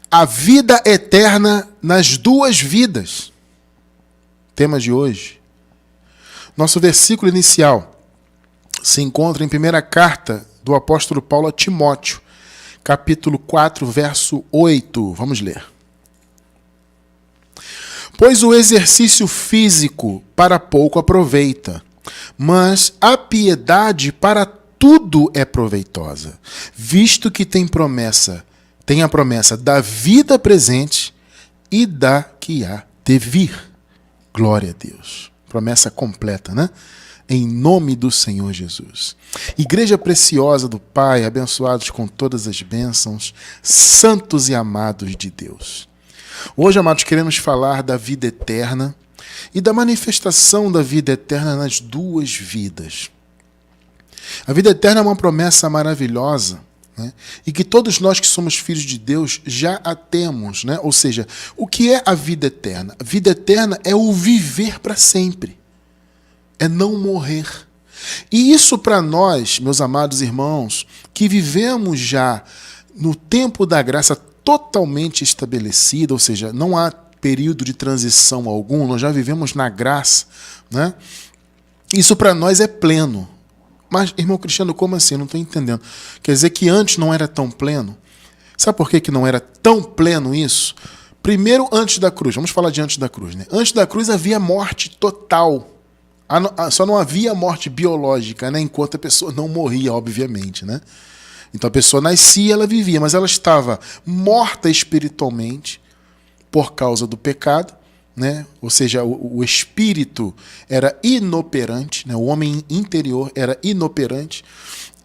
A vida eterna nas duas vidas. Tema de hoje. Nosso versículo inicial se encontra em primeira carta do apóstolo Paulo a Timóteo, capítulo 4, verso 8. Vamos ler. Pois o exercício físico para pouco aproveita, mas a piedade para tudo é proveitosa, visto que tem a promessa da vida presente e da que há de vir. Glória a Deus. Promessa completa, né? Em nome do Senhor Jesus. Igreja preciosa do Pai, abençoados com todas as bênçãos, santos e amados de Deus. Hoje, amados, queremos falar da vida eterna e da manifestação da vida eterna nas duas vidas. A vida eterna é uma promessa maravilhosa, né? E que todos nós que somos filhos de Deus já a temos, né? Ou seja, o que é a vida eterna? A vida eterna é o viver para sempre, é não morrer. E isso para nós, meus amados irmãos, que vivemos já no tempo da graça totalmente estabelecida, ou seja, não há período de transição algum, nós já vivemos na graça, né? Isso para nós é pleno. Mas, irmão Cristiano, como assim? Não estou entendendo. Quer dizer que antes não era tão pleno? Sabe por que não era tão pleno isso? Primeiro, antes da cruz. Vamos falar de antes da cruz, né? Antes da cruz havia morte total. Só não havia morte biológica, né? Enquanto a pessoa não morria, obviamente, né? Então a pessoa nascia, ela vivia, mas ela estava morta espiritualmente por causa do pecado, né? Ou seja, o espírito era inoperante, né? O homem interior era inoperante,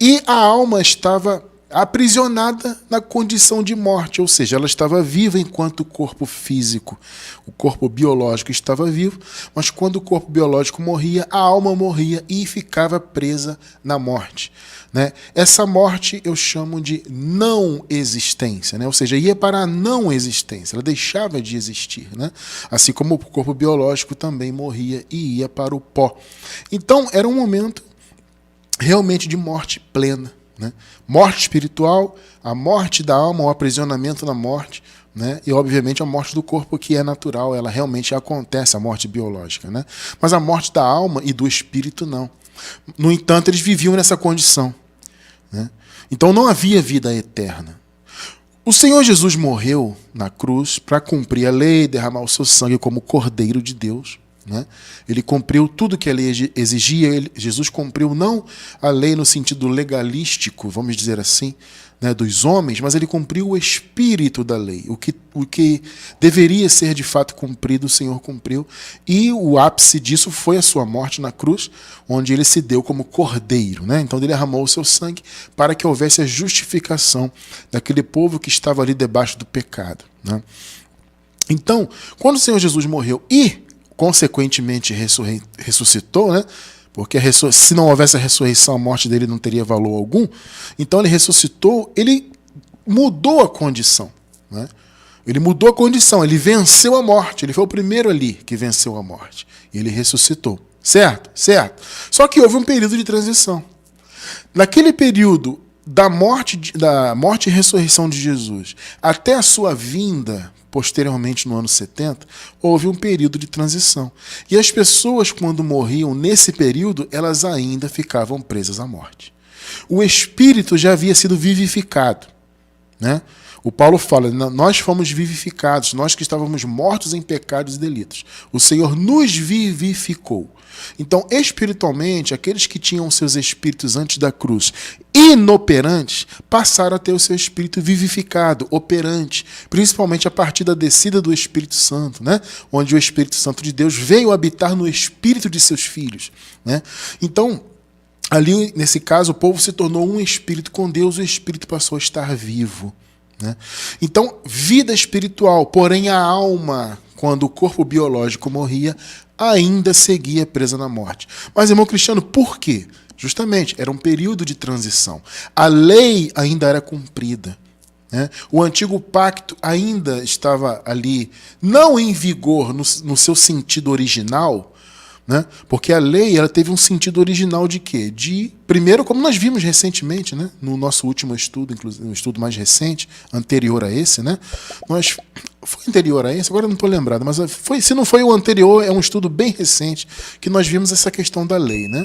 e a alma estava aprisionada na condição de morte, ou seja, ela estava viva enquanto o corpo físico, o corpo biológico estava vivo, mas quando o corpo biológico morria, a alma morria e ficava presa na morte, né? Essa morte eu chamo de não existência, né? Ou seja, ia para a não existência, ela deixava de existir, né? Assim como o corpo biológico também morria e ia para o pó. Então era um momento realmente de morte plena, né? Morte espiritual, a morte da alma, o aprisionamento na morte, né? E obviamente a morte do corpo, que é natural, ela realmente acontece, a morte biológica, né? Mas a morte da alma e do espírito não. No entanto, eles viviam nessa condição, né? Então não havia vida eterna. O Senhor Jesus morreu na cruz para cumprir a lei, derramar o seu sangue como Cordeiro de Deus, né? Ele cumpriu tudo que a lei exigia. Jesus cumpriu não a lei no sentido legalístico, vamos dizer assim, né, dos homens, mas ele cumpriu o espírito da lei. O que deveria ser de fato cumprido, o Senhor cumpriu. E o ápice disso foi a sua morte na cruz, onde ele se deu como cordeiro, né? Então ele derramou o seu sangue para que houvesse a justificação daquele povo que estava ali debaixo do pecado, né? Então, quando o Senhor Jesus morreu e consequentemente ressuscitou, né? Porque se não houvesse a ressurreição, a morte dele não teria valor algum. Então ele ressuscitou, ele mudou a condição, né? Ele mudou a condição, ele venceu a morte, ele foi o primeiro ali que venceu a morte. E ele ressuscitou, certo? Certo. Só que houve um período de transição. Naquele período da morte e ressurreição de Jesus até a sua vinda, posteriormente no ano 70, houve um período de transição. E as pessoas, quando morriam nesse período, elas ainda ficavam presas à morte. O espírito já havia sido vivificado, né? O Paulo fala, nós fomos vivificados, nós que estávamos mortos em pecados e delitos. O Senhor nos vivificou. Então, espiritualmente, aqueles que tinham seus espíritos antes da cruz inoperantes, passaram a ter o seu espírito vivificado, operante, principalmente a partir da descida do Espírito Santo, né? Onde o Espírito Santo de Deus veio habitar no espírito de seus filhos, né? Então, ali, nesse caso, o povo se tornou um espírito com Deus, o espírito passou a estar vivo, né? Então, vida espiritual, porém a alma, quando o corpo biológico morria, ainda seguia presa na morte. Mas, irmão Cristiano, por quê? Justamente, era um período de transição. A lei ainda era cumprida, né? O antigo pacto ainda estava ali, não em vigor no seu sentido original, né? Porque a lei ela teve um sentido original de quê? Primeiro, como nós vimos recentemente, né? No nosso último estudo, inclusive um estudo mais recente, anterior a esse, né? Foi anterior a esse, agora eu não estou lembrado, mas se não foi o anterior, é um estudo bem recente que nós vimos essa questão da lei, né?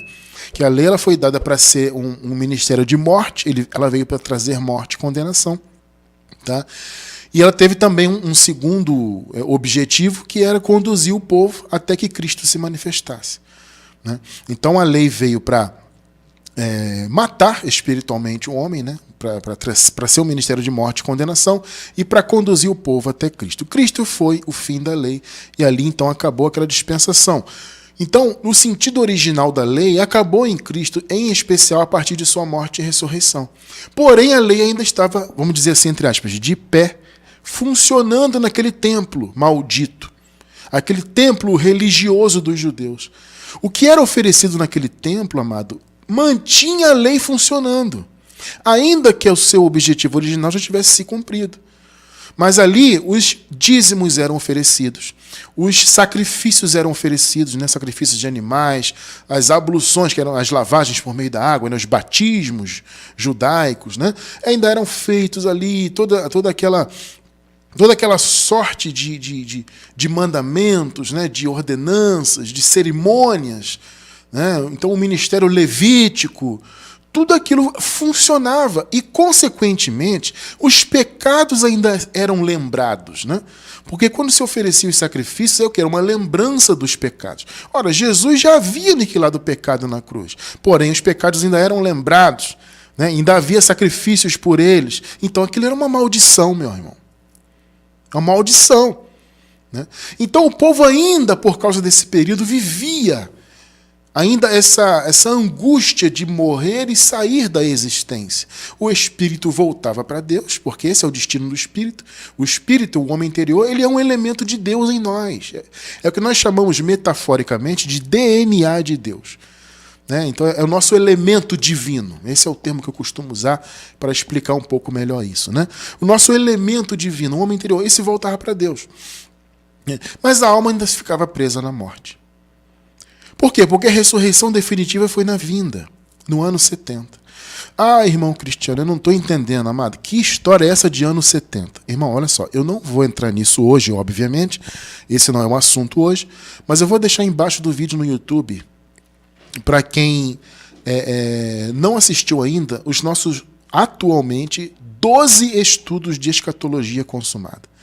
Que a lei ela foi dada para ser um ministério de morte, ela veio para trazer morte e condenação, tá? E ela teve também um segundo objetivo, que era conduzir o povo até que Cristo se manifestasse, né? Então a lei veio para matar espiritualmente o homem, né? Para ser um ministério de morte e condenação, e para conduzir o povo até Cristo. Cristo foi o fim da lei, e ali então acabou aquela dispensação. Então, o sentido original da lei acabou em Cristo, em especial a partir de sua morte e ressurreição. Porém, a lei ainda estava, vamos dizer assim, entre aspas, de pé, funcionando naquele templo maldito, aquele templo religioso dos judeus. O que era oferecido naquele templo, amado, mantinha a lei funcionando, ainda que o seu objetivo original já tivesse se cumprido. Mas ali os dízimos eram oferecidos, os sacrifícios eram oferecidos, né? Sacrifícios de animais, as abluções, que eram as lavagens por meio da água, né? Os batismos judaicos, né? Ainda eram feitos ali, toda aquela sorte de mandamentos, né? De ordenanças, de cerimônias, né? Então o ministério levítico, tudo aquilo funcionava e, consequentemente, os pecados ainda eram lembrados, né? Porque quando se oferecia os sacrifícios, era uma lembrança dos pecados. Ora, Jesus já havia aniquilado o pecado na cruz, porém os pecados ainda eram lembrados, né? Ainda havia sacrifícios por eles. Então aquilo era uma maldição, meu irmão. Uma maldição, né? Então o povo ainda, por causa desse período, vivia ainda essa angústia de morrer e sair da existência. O espírito voltava para Deus, porque esse é o destino do espírito. O espírito, o homem interior, ele é um elemento de Deus em nós. É o que nós chamamos metaforicamente de DNA de Deus, né? Então é o nosso elemento divino. Esse é o termo que eu costumo usar para explicar um pouco melhor isso, né? O nosso elemento divino, o homem interior, esse voltava para Deus. Mas a alma ainda ficava presa na morte. Por quê? Porque a ressurreição definitiva foi na vinda, no ano 70. Ah, irmão Cristiano, eu não estou entendendo, amado. Que história é essa de ano 70? Irmão, olha só, eu não vou entrar nisso hoje, obviamente. Esse não é um assunto hoje. Mas eu vou deixar embaixo do vídeo no YouTube, para quem não assistiu ainda, os nossos, atualmente, 12 estudos de escatologia consumada.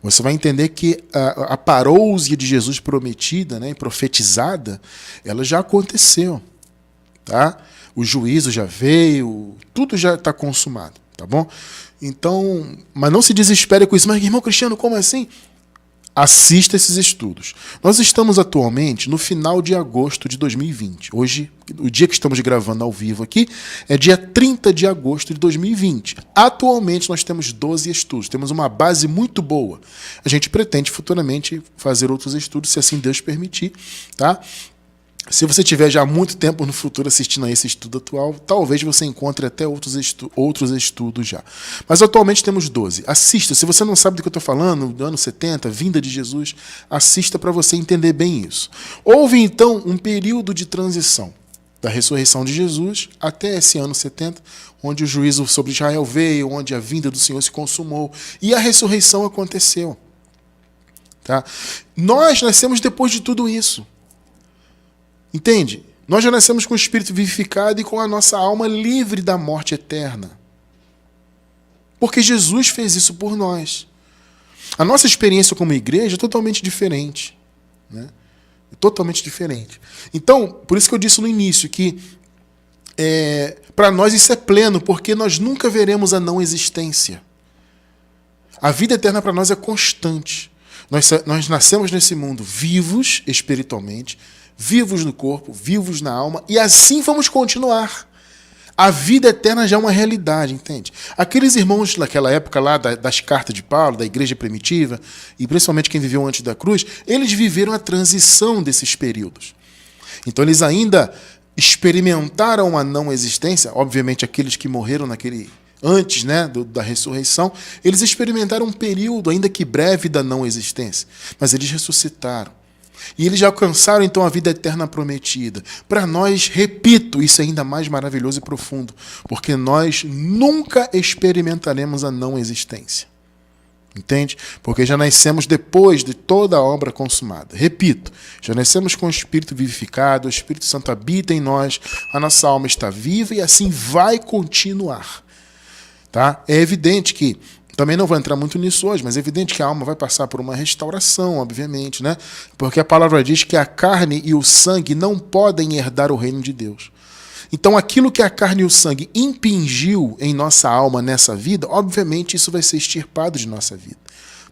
Você vai entender que a parousia de Jesus prometida, né, profetizada, ela já aconteceu, tá? O juízo já veio, tudo já está consumado, tá bom? Então, mas não se desespere com isso. Mas, irmão Cristiano, como assim? Assista esses estudos. Nós estamos atualmente no final de agosto de 2020. Hoje, o dia que estamos gravando ao vivo aqui, é dia 30 de agosto de 2020. Atualmente nós temos 12 estudos. Temos uma base muito boa. A gente pretende futuramente fazer outros estudos, se assim Deus permitir, tá? Se você tiver já há muito tempo no futuro assistindo a esse estudo atual, talvez você encontre até outros estudos já. Mas atualmente temos 12. Assista, se você não sabe do que eu estou falando, do ano 70, vinda de Jesus, assista para você entender bem isso. Houve então um período de transição da ressurreição de Jesus até esse ano 70, onde o juízo sobre Israel veio, onde a vinda do Senhor se consumou e a ressurreição aconteceu. Tá? Nós nascemos depois de tudo isso. Entende? Nós já nascemos com o espírito vivificado e com a nossa alma livre da morte eterna. Porque Jesus fez isso por nós. A nossa experiência como igreja é totalmente diferente, né? É totalmente diferente. Então, por isso que eu disse no início que para nós isso é pleno, porque nós nunca veremos a não existência. A vida eterna para nós é constante. Nós nascemos nesse mundo vivos espiritualmente, vivos no corpo, vivos na alma, e assim vamos continuar. A vida eterna já é uma realidade, entende? Aqueles irmãos daquela época lá, das cartas de Paulo, da igreja primitiva, e principalmente quem viveu antes da cruz, eles viveram a transição desses períodos. Então eles ainda experimentaram a não existência, obviamente aqueles que morreram antes, né, da ressurreição, eles experimentaram um período, ainda que breve, da não existência, mas eles ressuscitaram. E eles já alcançaram então a vida eterna prometida. Para nós, repito, isso é ainda mais maravilhoso e profundo, porque nós nunca experimentaremos a não existência. Entende? Porque já nascemos depois de toda a obra consumada. Repito, já nascemos com o Espírito vivificado, o Espírito Santo habita em nós, a nossa alma está viva e assim vai continuar. Tá? É evidente que, também não vou entrar muito nisso hoje, mas é evidente que a alma vai passar por uma restauração, obviamente, né? Porque a palavra diz que a carne e o sangue não podem herdar o reino de Deus. Então, aquilo que a carne e o sangue impingiu em nossa alma nessa vida, obviamente isso vai ser extirpado de nossa vida.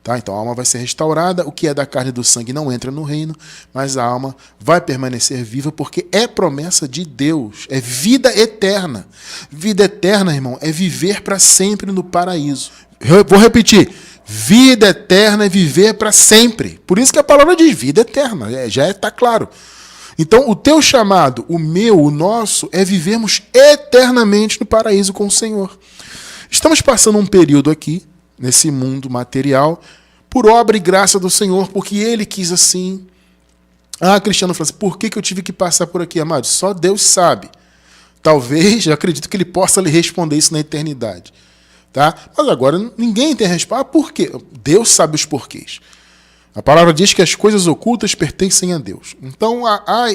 Tá? Então, a alma vai ser restaurada, o que é da carne e do sangue não entra no reino, mas a alma vai permanecer viva porque é promessa de Deus, é vida eterna. Vida eterna, irmão, é viver para sempre no paraíso. Eu vou repetir, vida eterna é viver para sempre. Por isso que a palavra diz vida eterna, já está claro. Então, o teu chamado, o meu, o nosso, é vivermos eternamente no paraíso com o Senhor. Estamos passando um período aqui, nesse mundo material, por obra e graça do Senhor, porque Ele quis assim. Cristiano falou assim, por que eu tive que passar por aqui, amado? Só Deus sabe. Talvez, eu acredito que Ele possa lhe responder isso na eternidade. Tá? Mas agora ninguém tem resposta. Por quê? Deus sabe os porquês. A palavra diz que as coisas ocultas pertencem a Deus. Então há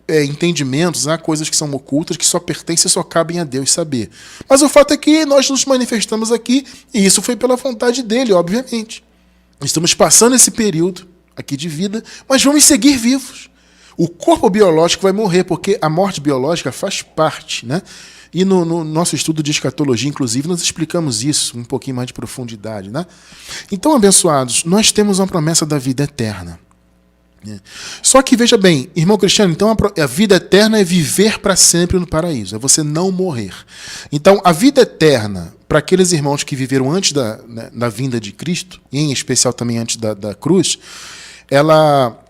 entendimentos, há coisas que são ocultas, que só pertencem e só cabem a Deus saber. Mas o fato é que nós nos manifestamos aqui e isso foi pela vontade dele, obviamente. Estamos passando esse período aqui de vida, mas vamos seguir vivos. O corpo biológico vai morrer, porque a morte biológica faz parte, né? E no nosso estudo de escatologia, inclusive, nós explicamos isso um pouquinho mais de profundidade, né? Então, abençoados, nós temos uma promessa da vida eterna. Só que, veja bem, irmão Cristiano, então a vida eterna é viver para sempre no paraíso, é você não morrer. Então, a vida eterna, para aqueles irmãos que viveram antes da vinda de Cristo, e em especial também antes da cruz, ela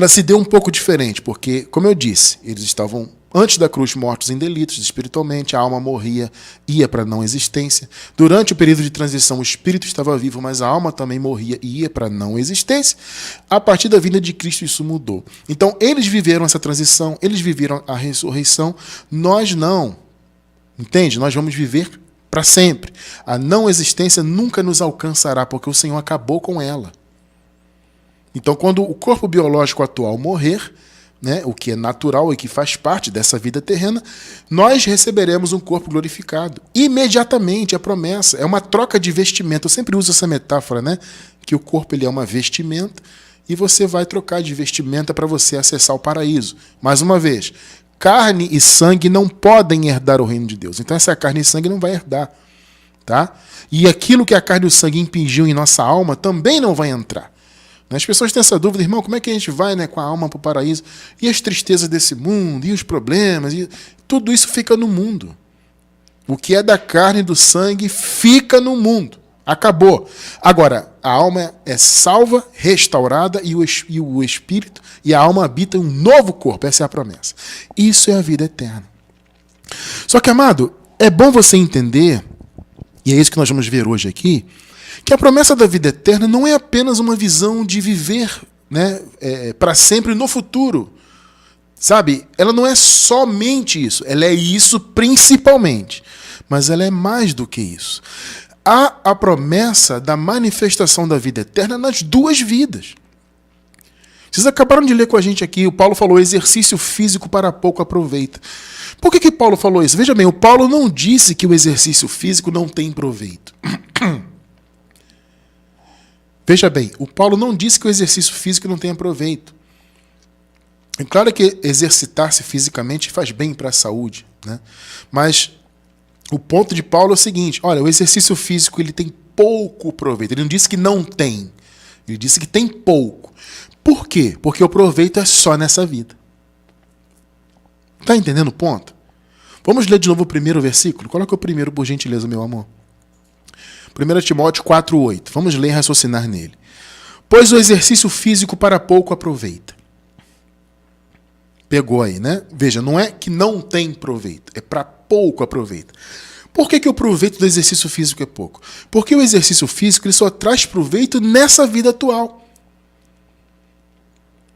se deu um pouco diferente, porque, como eu disse, eles estavam antes da cruz mortos em delitos, espiritualmente, a alma morria, ia para a não existência. Durante o período de transição, o espírito estava vivo, mas a alma também morria e ia para a não existência. A partir da vinda de Cristo, isso mudou. Então, eles viveram essa transição, eles viveram a ressurreição, nós não. Entende? Nós vamos viver para sempre. A não existência nunca nos alcançará, porque o Senhor acabou com ela. Então, quando o corpo biológico atual morrer, né, o que é natural e que faz parte dessa vida terrena, nós receberemos um corpo glorificado. Imediatamente, a promessa é uma troca de vestimenta. Eu sempre uso essa metáfora, né, que o corpo ele é uma vestimenta e você vai trocar de vestimenta para você acessar o paraíso. Mais uma vez, carne e sangue não podem herdar o reino de Deus. Então essa carne e sangue não vai herdar. Tá? E aquilo que a carne e o sangue impingiu em nossa alma também não vai entrar. As pessoas têm essa dúvida, irmão, como é que a gente vai, né, com a alma para o paraíso? E as tristezas desse mundo, e os problemas, e tudo isso fica no mundo. O que é da carne e do sangue fica no mundo. Acabou. Agora, a alma é salva, restaurada, e o espírito e a alma habitam em um novo corpo. Essa é a promessa. Isso é a vida eterna. Só que, amado, é bom você entender, e é isso que nós vamos ver hoje aqui, que a promessa da vida eterna não é apenas uma visão de viver, né, para sempre no futuro. Sabe? Ela não é somente isso. Ela é isso principalmente. Mas ela é mais do que isso. Há a promessa da manifestação da vida eterna nas duas vidas. Vocês acabaram de ler com a gente aqui, o Paulo falou exercício físico para pouco aproveita. Por que Paulo falou isso? Veja bem, o Paulo não disse que o exercício físico não tem proveito. Veja bem, o Paulo não disse que o exercício físico não tenha proveito. É claro que exercitar-se fisicamente faz bem para a saúde, né? Mas o ponto de Paulo é o seguinte, olha, o exercício físico ele tem pouco proveito. Ele não disse que não tem, ele disse que tem pouco. Por quê? Porque o proveito é só nessa vida. Está entendendo o ponto? Vamos ler de novo o primeiro versículo? Coloca o primeiro, por gentileza, meu amor. 1 Timóteo 4,8. Vamos ler e raciocinar nele. Pois o exercício físico para pouco aproveita. Pegou aí, né? Veja, não é que não tem proveito, é para pouco aproveita. Por que o proveito do exercício físico é pouco? Porque o exercício físico ele só traz proveito nessa vida atual.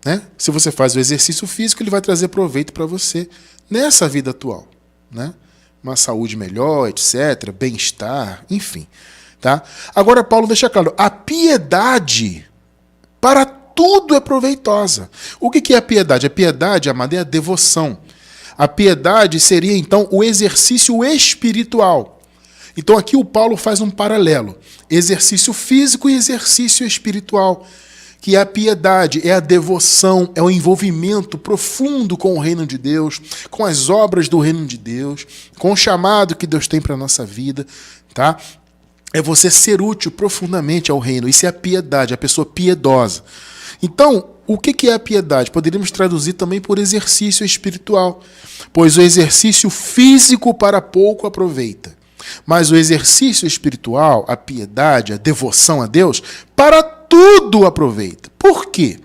né? Se você faz o exercício físico, ele vai trazer proveito para você nessa vida atual, né? Uma saúde melhor, etc., bem-estar, enfim. Tá? Agora, Paulo deixa claro, a piedade para tudo é proveitosa. O que é a piedade? A piedade, amado, é a devoção. A piedade seria, então, o exercício espiritual. Então, aqui o Paulo faz um paralelo. Exercício físico e exercício espiritual. Que a piedade é a devoção, é o envolvimento profundo com o reino de Deus, com as obras do reino de Deus, com o chamado que Deus tem para a nossa vida, tá? É você ser útil profundamente ao reino. Isso é a piedade, a pessoa piedosa. Então, o que é a piedade? Poderíamos traduzir também por exercício espiritual, pois o exercício físico para pouco aproveita. Mas o exercício espiritual, a piedade, a devoção a Deus, para tudo aproveita. Por quê?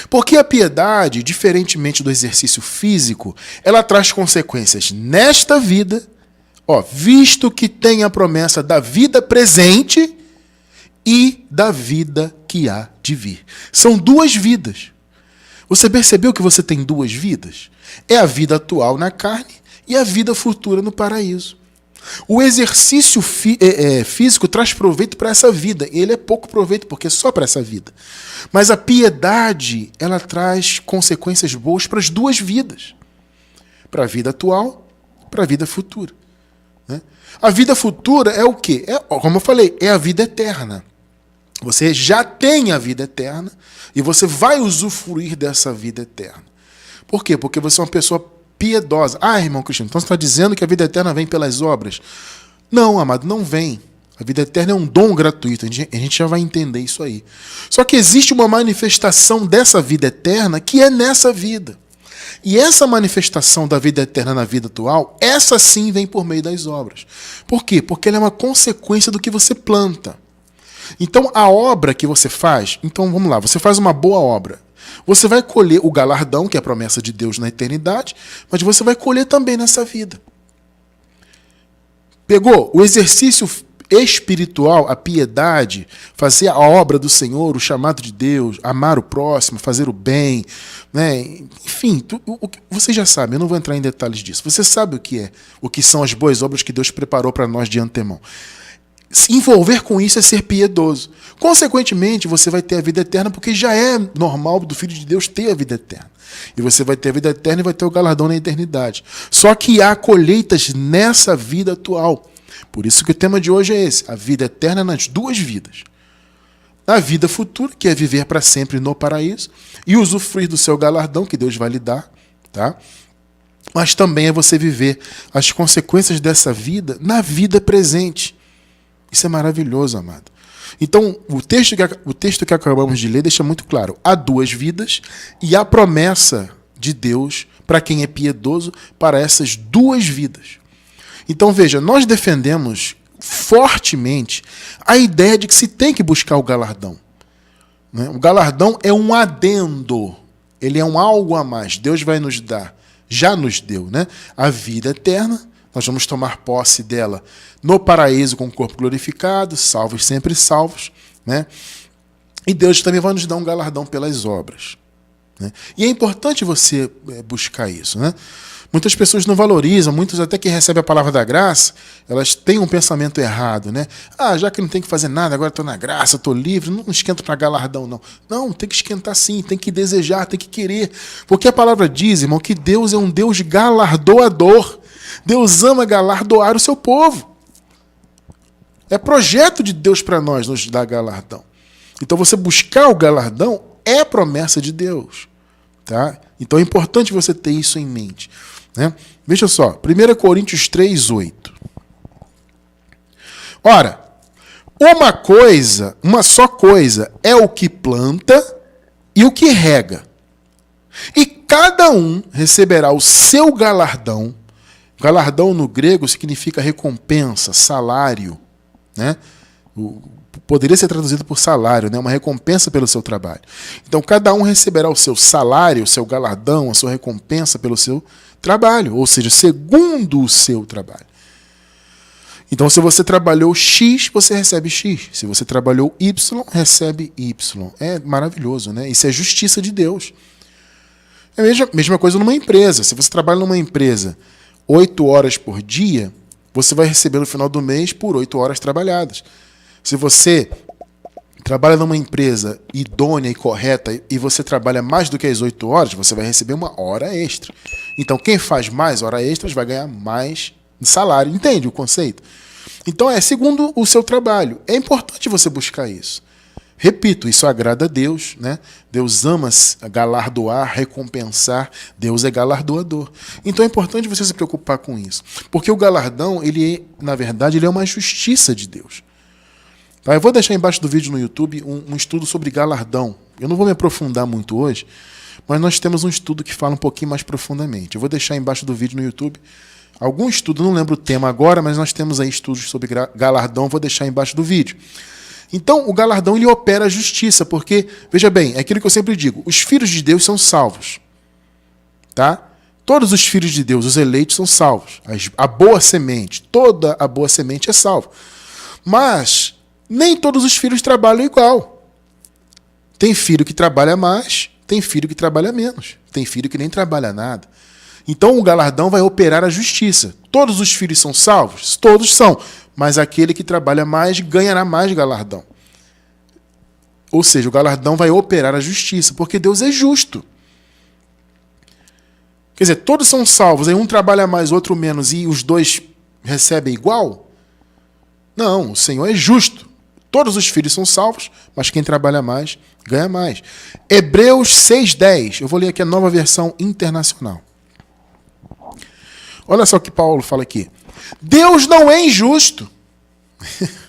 Porque a piedade, diferentemente do exercício físico, ela traz consequências nesta vida, visto que tem a promessa da vida presente e da vida que há de vir. São duas vidas. Você percebeu que você tem duas vidas? É a vida atual na carne e a vida futura no paraíso. O exercício físico traz proveito para essa vida. Ele é pouco proveito, porque é só para essa vida. Mas a piedade, ela traz consequências boas para as duas vidas. Para a vida atual, para a vida futura. Né? A vida futura é o quê? Como eu falei, é a vida eterna. Você já tem a vida eterna e você vai usufruir dessa vida eterna. Por quê? Porque você é uma pessoa piedosa. Irmão Cristiano, então você está dizendo que a vida eterna vem pelas obras? Não, amado, não vem. A vida eterna é um dom gratuito. A gente já vai entender isso aí. Só que existe uma manifestação dessa vida eterna que é nessa vida. E essa manifestação da vida eterna na vida atual, essa sim vem por meio das obras. Por quê? Porque ela é uma consequência do que você planta. Então, a obra que você faz, então vamos lá, você faz uma boa obra. Você vai colher o galardão, que é a promessa de Deus na eternidade, mas você vai colher também nessa vida. Pegou? O exercício espiritual, a piedade, fazer a obra do Senhor, o chamado de Deus, amar o próximo, fazer o bem, né? Enfim, você já sabe, eu não vou entrar em detalhes disso. Você sabe o que são as boas obras que Deus preparou para nós de antemão. Se envolver com isso é ser piedoso. Consequentemente, você vai ter a vida eterna, porque já é normal do Filho de Deus ter a vida eterna. E você vai ter a vida eterna e vai ter o galardão na eternidade. Só que há colheitas nessa vida atual. Por isso que o tema de hoje é esse, a vida eterna nas duas vidas. Na vida futura, que é viver para sempre no paraíso, e usufruir do seu galardão, que Deus vai lhe dar, tá? Mas também é você viver as consequências dessa vida na vida presente. Isso é maravilhoso, amado. Então, o texto que acabamos de ler deixa muito claro. Há duas vidas e há promessa de Deus para quem é piedoso para essas duas vidas. Então, veja, nós defendemos fortemente a ideia de que se tem que buscar o galardão. Né? O galardão é um adendo. Ele é um algo a mais. Deus vai nos dar, já nos deu, né? A vida eterna. Nós vamos tomar posse dela no paraíso com o corpo glorificado, salvos sempre salvos, né? E Deus também vai nos dar um galardão pelas obras, né? E é importante você buscar isso, né? Muitas pessoas não valorizam, muitos até que recebem a palavra da graça, elas têm um pensamento errado, né? Já que não tem que fazer nada, agora estou na graça, estou livre, não esquento para galardão, não. Não, tem que esquentar sim, tem que desejar, tem que querer. Porque a palavra diz, irmão, que Deus é um Deus galardoador. Deus ama galardoar o seu povo. É projeto de Deus para nós nos dar galardão. Então você buscar o galardão é promessa de Deus. Tá? Então é importante você ter isso em mente. Né? Veja só, 1 Coríntios 3:8. Ora, uma só coisa é o que planta e o que rega. E cada um receberá o seu galardão. Galardão no grego significa recompensa, salário, né? Poderia ser traduzido por salário, né? Uma recompensa pelo seu trabalho. Então, cada um receberá o seu salário, o seu galardão, a sua recompensa pelo seu trabalho, ou seja, segundo o seu trabalho. Então, se você trabalhou X, você recebe X. Se você trabalhou Y, recebe Y. É maravilhoso, né? Isso é justiça de Deus. É a mesma coisa numa empresa. Se você trabalha numa empresa 8 horas por dia, você vai receber no final do mês por 8 horas trabalhadas. Se você trabalha numa empresa idônea e correta e você trabalha mais do que as 8 horas, você vai receber uma hora extra. Então, quem faz mais horas extras vai ganhar mais salário. Entende o conceito? Então, é segundo o seu trabalho. É importante você buscar isso. Repito, isso agrada a Deus, né? Deus ama galardoar, recompensar. Deus é galardoador. Então é importante você se preocupar com isso. Porque o galardão, na verdade, ele é uma justiça de Deus. Tá? Eu vou deixar embaixo do vídeo no YouTube um estudo sobre galardão. Eu não vou me aprofundar muito hoje, mas nós temos um estudo que fala um pouquinho mais profundamente. Eu vou deixar embaixo do vídeo no YouTube algum estudo, não lembro o tema agora, mas nós temos aí estudos sobre galardão, vou deixar embaixo do vídeo. Então, o galardão, ele opera a justiça, porque, veja bem, é aquilo que eu sempre digo, os filhos de Deus são salvos. Tá? Todos os filhos de Deus, os eleitos, são salvos. A boa semente, toda a boa semente é salva. Mas, nem todos os filhos trabalham igual. Tem filho que trabalha mais, tem filho que trabalha menos. Tem filho que nem trabalha nada. Então, o galardão vai operar a justiça. Todos os filhos são salvos? Todos são. Mas aquele que trabalha mais ganhará mais galardão. Ou seja, o galardão vai operar a justiça, porque Deus é justo. Quer dizer, todos são salvos, aí um trabalha mais, outro menos, e os dois recebem igual? Não, o Senhor é justo. Todos os filhos são salvos, mas quem trabalha mais, ganha mais. Hebreus 6:10, eu vou ler aqui a Nova Versão Internacional. Olha só o que Paulo fala aqui. Deus não é injusto.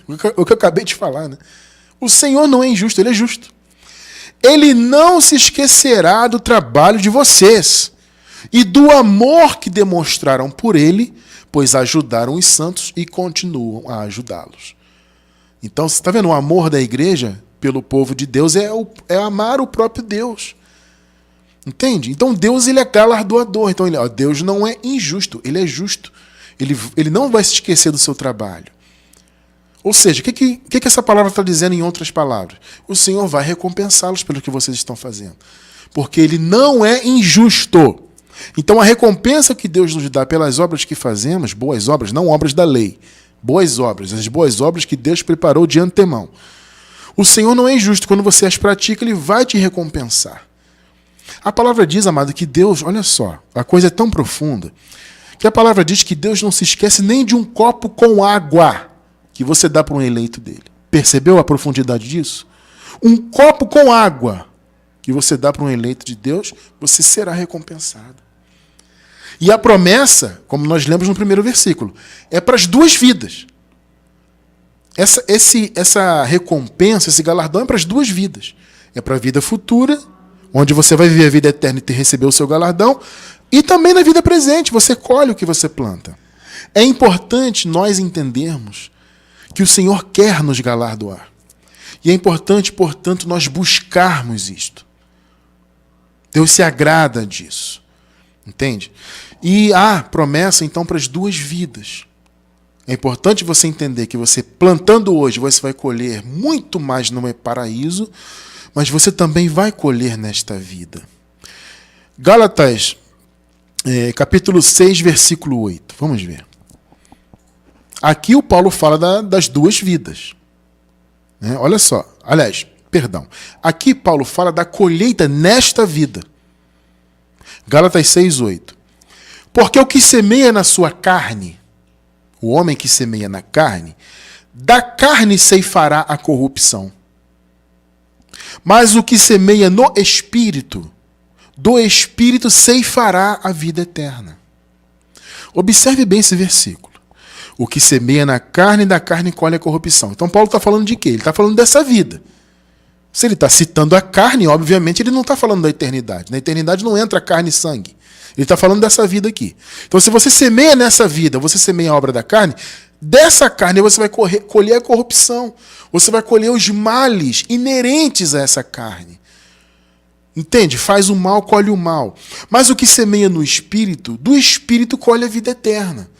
O que eu acabei de falar, né? O Senhor não é injusto, Ele é justo. Ele não se esquecerá do trabalho de vocês e do amor que demonstraram por Ele, pois ajudaram os santos e continuam a ajudá-los. Então, você está vendo? O amor da igreja pelo povo de Deus é amar o próprio Deus. Entende? Então Deus, ele é galardoador. Então Deus não é injusto, Ele é justo. Ele não vai se esquecer do seu trabalho. Ou seja, o que essa palavra está dizendo em outras palavras? O Senhor vai recompensá-los pelo que vocês estão fazendo. Porque Ele não é injusto. Então a recompensa que Deus nos dá pelas obras que fazemos, boas obras, não obras da lei, boas obras, as boas obras que Deus preparou de antemão. O Senhor não é injusto. Quando você as pratica, Ele vai te recompensar. A palavra diz, amado, que Deus, olha só, a coisa é tão profunda, que a palavra diz que Deus não se esquece nem de um copo com água que você dá para um eleito dele. Percebeu a profundidade disso? Um copo com água que você dá para um eleito de Deus, você será recompensado. E a promessa, como nós lemos no primeiro versículo, é para as duas vidas. Essa recompensa, esse galardão é para as duas vidas. É para a vida futura, onde você vai viver a vida eterna e receber o seu galardão, e também na vida presente, você colhe o que você planta. É importante nós entendermos que o Senhor quer nos galardoar. E é importante, portanto, nós buscarmos isto. Deus se agrada disso. Entende? E há promessa, então, para as duas vidas. É importante você entender que você, plantando hoje, você vai colher muito mais no paraíso, mas você também vai colher nesta vida. Gálatas, capítulo 6, versículo 8. Vamos ver. Aqui o Paulo fala das duas vidas. Olha só. Aliás, perdão. Aqui Paulo fala da colheita nesta vida. Gálatas 6, 8. Porque o que semeia na sua carne, o homem que semeia na carne, da carne ceifará a corrupção. Mas o que semeia no Espírito, do Espírito ceifará a vida eterna. Observe bem esse versículo. O que semeia na carne, da carne colhe a corrupção. Então Paulo está falando de quê? Ele está falando dessa vida. Se ele está citando a carne, obviamente ele não está falando da eternidade. Na eternidade não entra carne e sangue. Ele está falando dessa vida aqui. Então se você semeia nessa vida, você semeia a obra da carne, dessa carne você vai colher a corrupção. Você vai colher os males inerentes a essa carne. Entende? Faz o mal, colhe o mal. Mas o que semeia no Espírito, do Espírito colhe a vida eterna.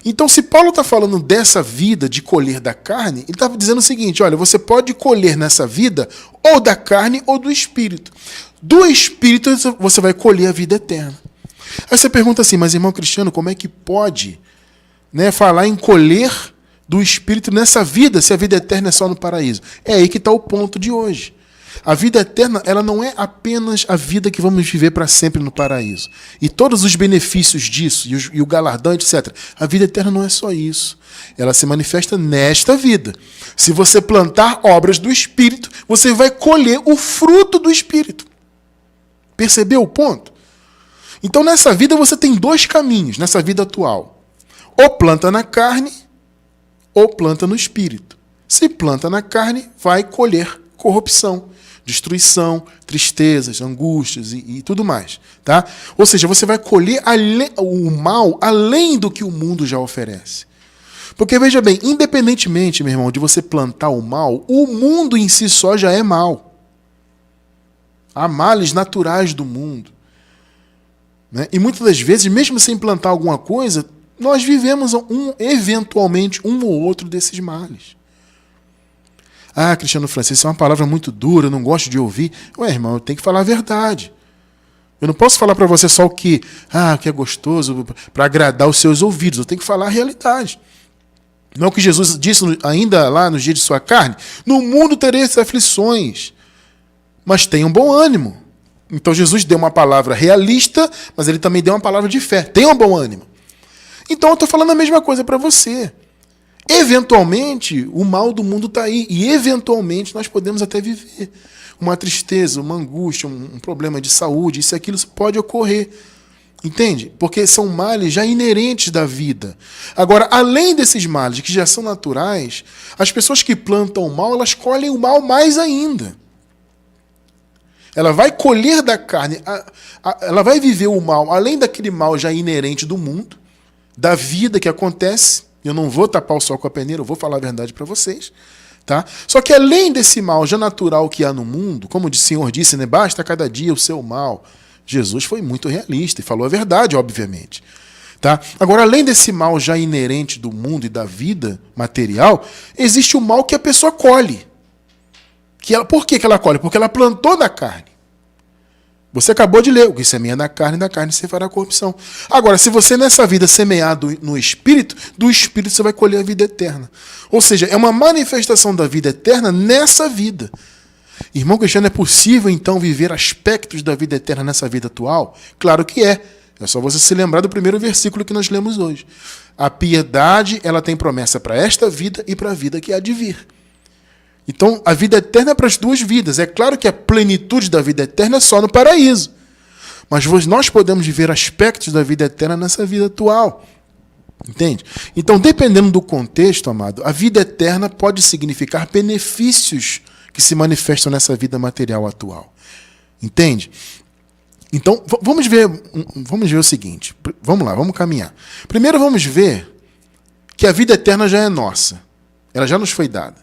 Então, se Paulo está falando dessa vida de colher da carne, ele está dizendo o seguinte: olha, você pode colher nessa vida ou da carne ou do Espírito. Do Espírito você vai colher a vida eterna. Aí você pergunta assim, mas irmão Cristiano, como é que pode, né, falar em colher do Espírito nessa vida, se a vida eterna é só no paraíso? É aí que está o ponto de hoje. A vida eterna, ela não é apenas a vida que vamos viver para sempre no paraíso. E todos os benefícios disso, e o galardão, etc. A vida eterna não é só isso. Ela se manifesta nesta vida. Se você plantar obras do Espírito, você vai colher o fruto do Espírito. Percebeu o ponto? Então, nessa vida, você tem dois caminhos, nessa vida atual. Ou planta na carne, ou planta no Espírito. Se planta na carne, vai colher corrupção, destruição, tristezas, angústias e tudo mais. Tá? Ou seja, você vai colher o mal além do que o mundo já oferece. Porque, veja bem, independentemente, meu irmão, de você plantar o mal, o mundo em si só já é mal. Há males naturais do mundo. Né? E muitas das vezes, mesmo sem plantar alguma coisa, nós vivemos eventualmente um ou outro desses males. Ah, Cristiano Francisco, isso é uma palavra muito dura, eu não gosto de ouvir. Ué, irmão, eu tenho que falar a verdade. Eu não posso falar para você só o que é gostoso para agradar os seus ouvidos. Eu tenho que falar a realidade. Não é o que Jesus disse ainda lá nos dias de sua carne? No mundo tereis aflições, mas tenham bom ânimo. Então Jesus deu uma palavra realista, mas ele também deu uma palavra de fé. Tenham bom ânimo. Então eu estou falando a mesma coisa para você. Eventualmente, o mal do mundo está aí. E eventualmente nós podemos até viver uma tristeza, uma angústia, um problema de saúde. Isso e aquilo pode ocorrer. Entende? Porque são males já inerentes da vida. Agora, além desses males que já são naturais, as pessoas que plantam o mal, elas colhem o mal mais ainda. Ela vai colher da carne, ela vai viver o mal, além daquele mal já inerente do mundo, da vida que acontece. Eu não vou tapar o sol com a peneira, eu vou falar a verdade para vocês. Tá? Só que além desse mal já natural que há no mundo, como o Senhor disse, né, basta cada dia o seu mal. Jesus foi muito realista e falou a verdade, obviamente. Tá? Agora, além desse mal já inerente do mundo e da vida material, existe o mal que a pessoa colhe. Por que ela colhe? Porque ela plantou na carne. Você acabou de ler, o que semeia na carne, da carne se fará corrupção. Agora, se você nessa vida semear no Espírito, do Espírito você vai colher a vida eterna. Ou seja, é uma manifestação da vida eterna nessa vida. Irmão Cristiano, é possível então viver aspectos da vida eterna nessa vida atual? Claro que é. É só você se lembrar do primeiro versículo que nós lemos hoje. A piedade, ela tem promessa para esta vida e para a vida que há de vir. Então, a vida eterna é para as duas vidas. É claro que a plenitude da vida eterna é só no paraíso. Mas nós podemos viver aspectos da vida eterna nessa vida atual. Entende? Então, dependendo do contexto, amado, a vida eterna pode significar benefícios que se manifestam nessa vida material atual. Entende? Então, vamos ver o seguinte. Vamos lá, vamos caminhar. Primeiro vamos ver que a vida eterna já é nossa. Ela já nos foi dada.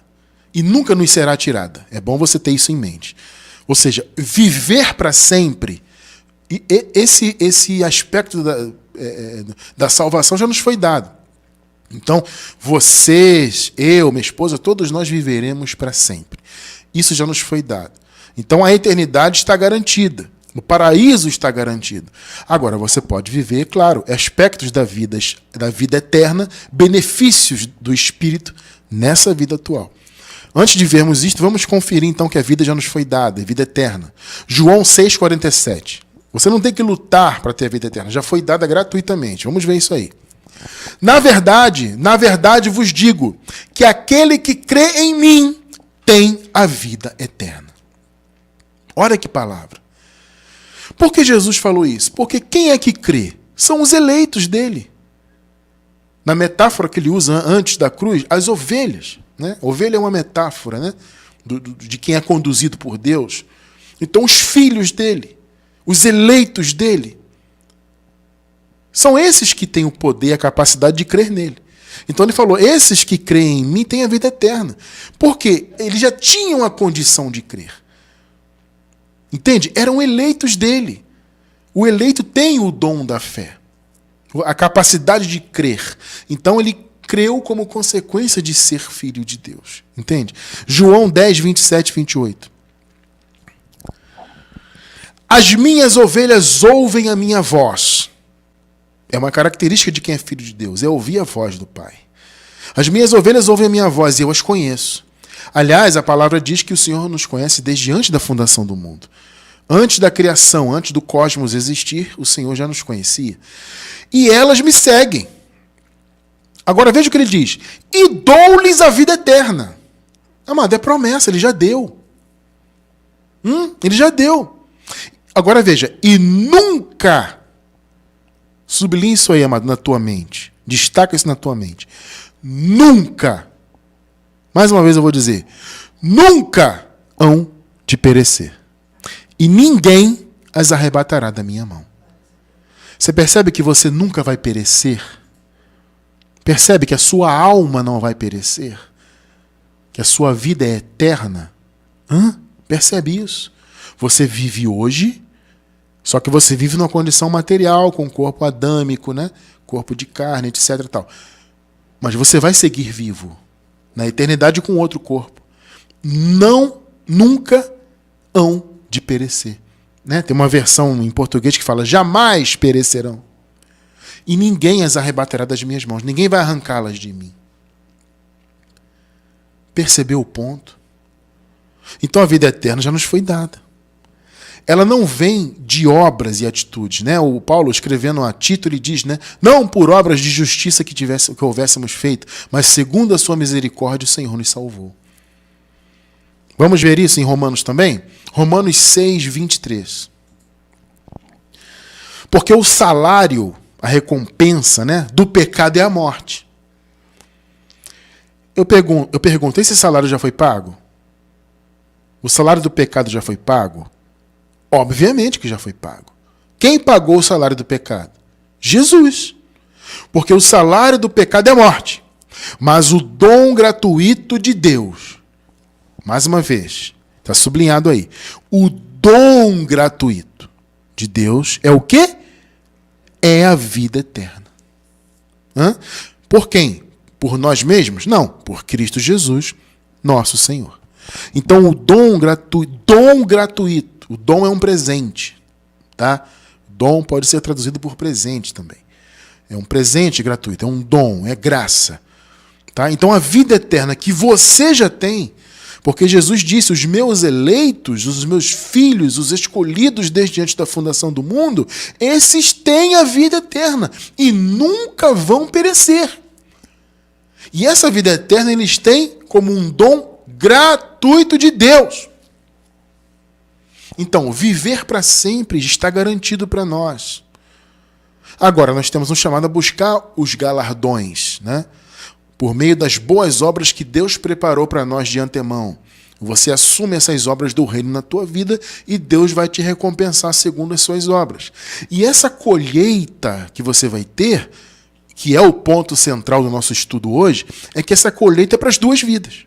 E nunca nos será tirada. É bom você ter isso em mente. Ou seja, viver para sempre, e esse aspecto da salvação já nos foi dado. Então, vocês, eu, minha esposa, todos nós viveremos para sempre. Isso já nos foi dado. Então, a eternidade está garantida. O paraíso está garantido. Agora, você pode viver, claro, aspectos da vida eterna, benefícios do Espírito nessa vida atual. Antes de vermos isto, vamos conferir então que a vida já nos foi dada, a vida eterna. João 6,47. Você não tem que lutar para ter a vida eterna, já foi dada gratuitamente. Vamos ver isso aí. Na verdade vos digo que aquele que crê em mim tem a vida eterna. Olha que palavra. Por que Jesus falou isso? Porque quem é que crê? São os eleitos dele. Na metáfora que ele usa antes da cruz, as ovelhas. Né? Ovelha é uma metáfora, né? De quem é conduzido por Deus. Então, os filhos dele, os eleitos dele, são esses que têm o poder e a capacidade de crer nele. Então, ele falou, esses que creem em mim têm a vida eterna. Por quê? Eles já tinham a condição de crer. Entende? Eram eleitos dele. O eleito tem o dom da fé. A capacidade de crer. Então ele creu como consequência de ser filho de Deus. Entende? João 10, 27 e 28. As minhas ovelhas ouvem a minha voz. É uma característica de quem é filho de Deus, é ouvir a voz do Pai. As minhas ovelhas ouvem a minha voz e eu as conheço. Aliás, a palavra diz que o Senhor nos conhece desde antes da fundação do mundo. Antes da criação, antes do cosmos existir, o Senhor já nos conhecia. E elas me seguem. Agora veja o que ele diz. E dou-lhes a vida eterna. Amado, é promessa, ele já deu. Ele já deu. Agora veja, e nunca, sublinhe isso aí, amado, na tua mente. Destaca isso na tua mente. Nunca, mais uma vez eu vou dizer, nunca hão de perecer. E ninguém as arrebatará da minha mão. Você percebe que você nunca vai perecer? Percebe que a sua alma não vai perecer? Que a sua vida é eterna? Percebe isso? Você vive hoje, só que você vive numa condição material, com corpo adâmico, né? Corpo de carne, etc. Tal. Mas você vai seguir vivo na eternidade com outro corpo. Nunca hão de perecer. Né? Tem uma versão em português que fala, jamais perecerão. E ninguém as arrebatará das minhas mãos. Ninguém vai arrancá-las de mim. Percebeu o ponto? Então a vida eterna já nos foi dada. Ela não vem de obras e atitudes. Né? O Paulo, escrevendo a Tito, ele diz, né? Não por obras de justiça que houvéssemos feito, mas segundo a sua misericórdia, o Senhor nos salvou. Vamos ver isso em Romanos também? Romanos 6, 23. Porque o salário, a recompensa, né, do pecado é a morte. Eu pergunto, esse salário já foi pago? O salário do pecado já foi pago? Obviamente que já foi pago. Quem pagou o salário do pecado? Jesus. Porque o salário do pecado é a morte. Mas o dom gratuito de Deus, mais uma vez, está sublinhado aí. O dom gratuito de Deus é o quê? É a vida eterna. Por quem? Por nós mesmos? Não, por Cristo Jesus, nosso Senhor. Então o dom gratuito, o dom é um presente, tá? Dom pode ser traduzido por presente também. É um presente gratuito, é um dom, é graça. Tá? Então a vida eterna que você já tem, porque Jesus disse, os meus eleitos, os meus filhos, os escolhidos desde antes da fundação do mundo, esses têm a vida eterna e nunca vão perecer. E essa vida eterna eles têm como um dom gratuito de Deus. Então, viver para sempre está garantido para nós. Agora, nós temos um chamado a buscar os galardões, né? Por meio das boas obras que Deus preparou para nós de antemão. Você assume essas obras do reino na tua vida e Deus vai te recompensar segundo as suas obras. E essa colheita que você vai ter, que é o ponto central do nosso estudo hoje, é que essa colheita é para as duas vidas.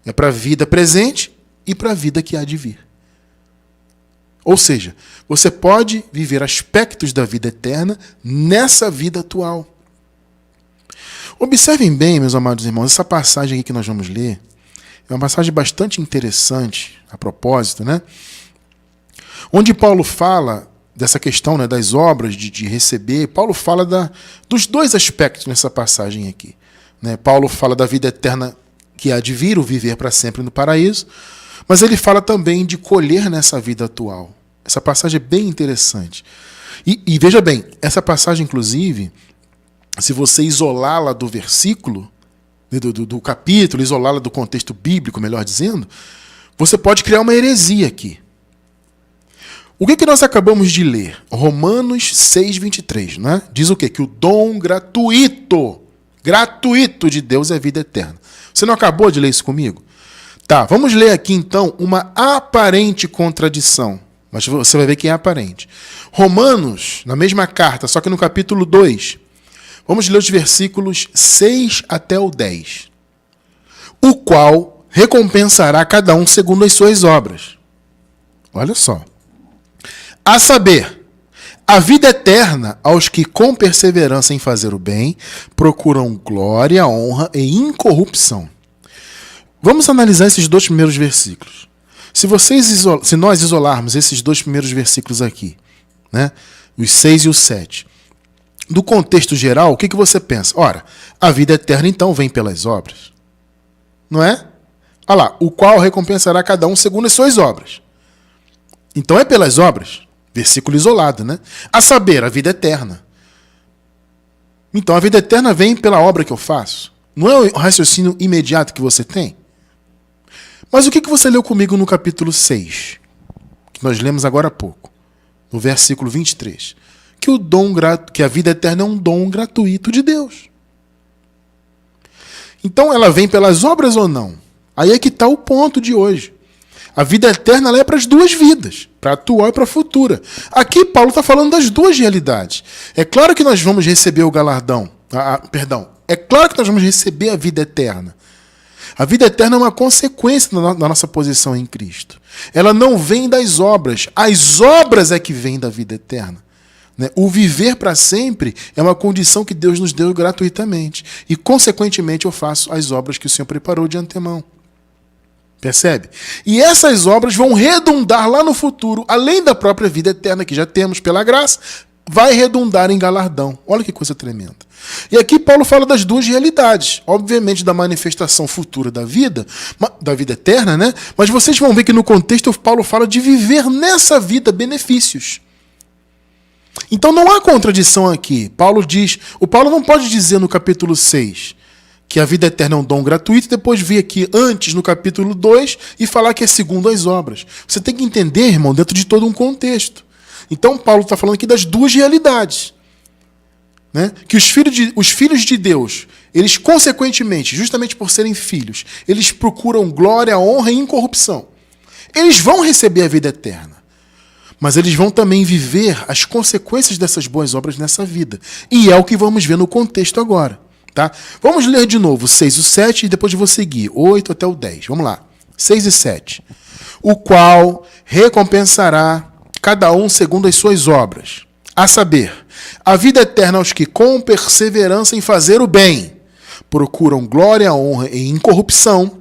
É para a vida presente e para a vida que há de vir. Ou seja, você pode viver aspectos da vida eterna nessa vida atual. Observem bem, meus amados irmãos, essa passagem aqui que nós vamos ler é uma passagem bastante interessante, a propósito, né? Onde Paulo fala dessa questão, né, das obras, de receber. Paulo fala dos dois aspectos nessa passagem aqui. Né? Paulo fala da vida eterna que há de vir, o viver para sempre no paraíso, mas ele fala também de colher nessa vida atual. Essa passagem é bem interessante. E veja bem, essa passagem, inclusive, se você isolá-la do versículo, do capítulo, isolá-la do contexto bíblico, melhor dizendo, você pode criar uma heresia aqui. O que nós acabamos de ler? Romanos 6, 23, né? Diz o quê? Que o dom gratuito de Deus é a vida eterna. Você não acabou de ler isso comigo? Tá, vamos ler aqui então uma aparente contradição. Mas você vai ver que é aparente. Romanos, na mesma carta, só que no capítulo 2, vamos ler os versículos 6 até o 10. O qual recompensará cada um segundo as suas obras. Olha só. A saber, A vida eterna aos que com perseverança em fazer o bem procuram glória, honra e incorrupção. Vamos analisar esses dois primeiros versículos. Se nós isolarmos esses dois primeiros versículos aqui, né, os 6 e o 7, do contexto geral, o que você pensa? Ora, a vida eterna então vem pelas obras. Não é? Olha lá, o qual recompensará cada um segundo as suas obras. Então é pelas obras. Versículo isolado, né? A saber, a vida eterna. Então a vida eterna vem pela obra que eu faço. Não é o raciocínio imediato que você tem? Mas o que você leu comigo no capítulo 6? Que nós lemos agora há pouco. No versículo 23. Que a vida eterna é um dom gratuito de Deus. Então ela vem pelas obras ou não? Aí é que está o ponto de hoje. A vida eterna ela é para as duas vidas, para a atual e para a futura. Aqui Paulo está falando das duas realidades. É claro que nós vamos receber o galardão. É claro que nós vamos receber a vida eterna. A vida eterna é uma consequência da nossa posição em Cristo. Ela não vem das obras. As obras é que vêm da vida eterna. O viver para sempre é uma condição que Deus nos deu gratuitamente. E, consequentemente, eu faço as obras que o Senhor preparou de antemão. Percebe? E essas obras vão redundar lá no futuro, além da própria vida eterna que já temos pela graça, vai redundar em galardão. Olha que coisa tremenda. E aqui Paulo fala das duas realidades. Obviamente da manifestação futura da vida eterna, né? Mas vocês vão ver que no contexto Paulo fala de viver nessa vida benefícios. Então não há contradição aqui. O Paulo não pode dizer no capítulo 6 que a vida eterna é um dom gratuito, e depois vir aqui antes, no capítulo 2, e falar que é segundo as obras. Você tem que entender, irmão, dentro de todo um contexto. Então, Paulo está falando aqui das duas realidades. Né? Que os filhos de Deus, eles, consequentemente, justamente por serem filhos, eles procuram glória, honra e incorrupção. Eles vão receber a vida eterna. Mas eles vão também viver as consequências dessas boas obras nessa vida. E é o que vamos ver no contexto agora. Tá? Vamos ler de novo 6 e 7 e depois eu vou seguir 8 até o 10. Vamos lá. 6 e 7. O qual recompensará cada um segundo as suas obras. A saber, a vida eterna aos que com perseverança em fazer o bem procuram glória, honra e incorrupção.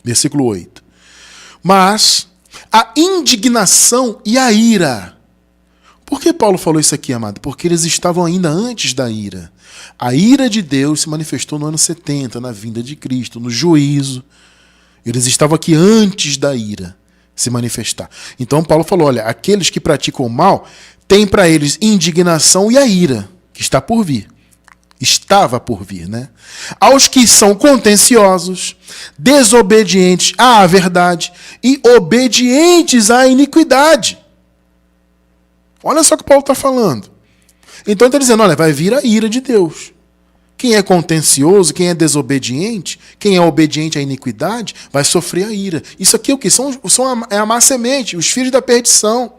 Versículo 8. Mas a indignação e a ira. Por que Paulo falou isso aqui, amado? Porque eles estavam ainda antes da ira. A ira de Deus se manifestou no ano 70, na vinda de Cristo, no juízo. Eles estavam aqui antes da ira se manifestar. Então Paulo falou, olha, aqueles que praticam o mal têm para eles indignação e a ira, que está por vir. Estava por vir, né? Aos que são contenciosos, desobedientes à verdade e obedientes à iniquidade. Olha só o que Paulo está falando. Então ele está dizendo, olha, vai vir a ira de Deus. Quem é contencioso, quem é desobediente, quem é obediente à iniquidade, vai sofrer a ira. Isso aqui é o quê? É a má semente, os filhos da perdição.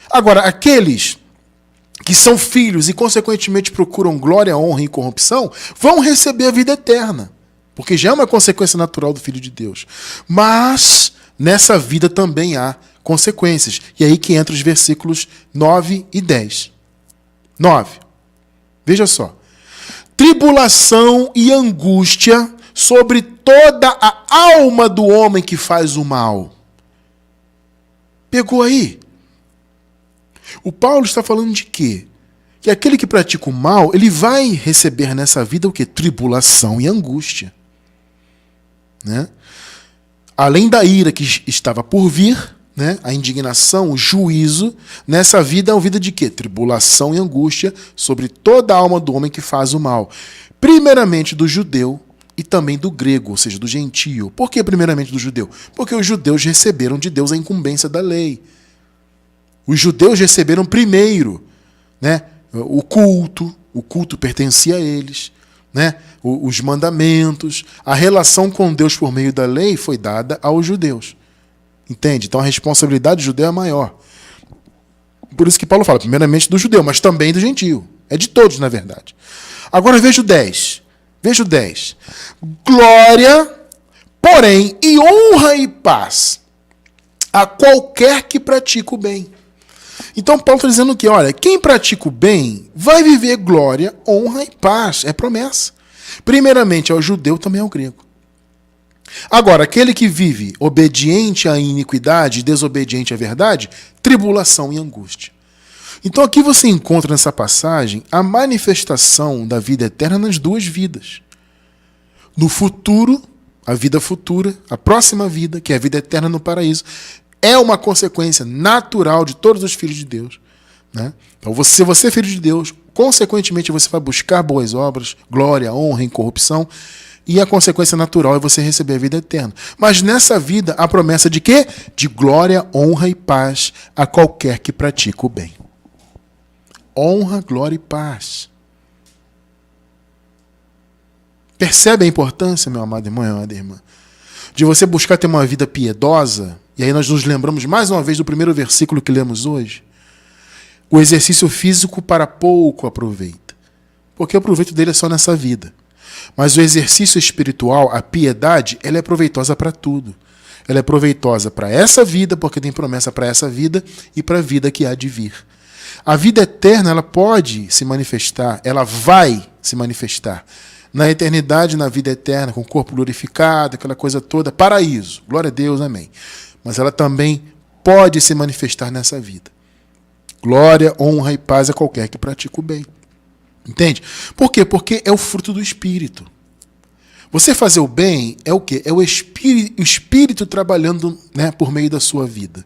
Agora, aqueles que são filhos e, consequentemente, procuram glória, honra e corrupção, vão receber a vida eterna. Porque já é uma consequência natural do Filho de Deus. Mas, nessa vida também há consequências. E aí que entra os versículos 9 e 10. 9. Veja só. Tribulação e angústia sobre toda a alma do homem que faz o mal. Pegou aí? O Paulo está falando de quê? Que aquele que pratica o mal, ele vai receber nessa vida o quê? Tribulação e angústia. Né? Além da ira que estava por vir, né? A indignação, o juízo, nessa vida é uma vida de quê? Tribulação e angústia sobre toda a alma do homem que faz o mal. Primeiramente do judeu e também do grego, ou seja, do gentio. Por que primeiramente do judeu? Porque os judeus receberam de Deus a incumbência da lei. Os judeus receberam primeiro, né, o culto pertencia a eles, né, os mandamentos, a relação com Deus por meio da lei foi dada aos judeus. Entende? Então a responsabilidade do judeu é maior. Por isso que Paulo fala, primeiramente do judeu, mas também do gentio. É de todos, na verdade. Agora veja o 10. Veja o 10. Glória, porém, e honra e paz a qualquer que pratica o bem. Então Paulo está dizendo que, olha, quem pratica o bem vai viver glória, honra e paz. É promessa. Primeiramente ao judeu, também ao grego. Agora, aquele que vive obediente à iniquidade, desobediente à verdade, tribulação e angústia. Então aqui você encontra nessa passagem a manifestação da vida eterna nas duas vidas. No futuro, a vida futura, a próxima vida, que é a vida eterna no paraíso, é uma consequência natural de todos os filhos de Deus. Né? Então, se você é filho de Deus, consequentemente você vai buscar boas obras, glória, honra, incorrupção, e a consequência natural é você receber a vida eterna. Mas nessa vida, a promessa de quê? De glória, honra e paz a qualquer que pratica o bem. Honra, glória e paz. Percebe a importância, meu amado irmão e amada irmã, de você buscar ter uma vida piedosa? E aí nós nos lembramos mais uma vez do primeiro versículo que lemos hoje. O exercício físico para pouco aproveita, porque o proveito dele é só nessa vida. Mas o exercício espiritual, a piedade, ela é proveitosa para tudo. Ela é proveitosa para essa vida, porque tem promessa para essa vida e para a vida que há de vir. A vida eterna, ela pode se manifestar, ela vai se manifestar na eternidade, na vida eterna, com o corpo glorificado, aquela coisa toda, paraíso, glória a Deus, amém. Mas ela também pode se manifestar nessa vida. Glória, honra e paz a qualquer que pratique o bem. Entende? Por quê? Porque é o fruto do Espírito. Você fazer o bem é o quê? É o Espírito trabalhando, né, por meio da sua vida.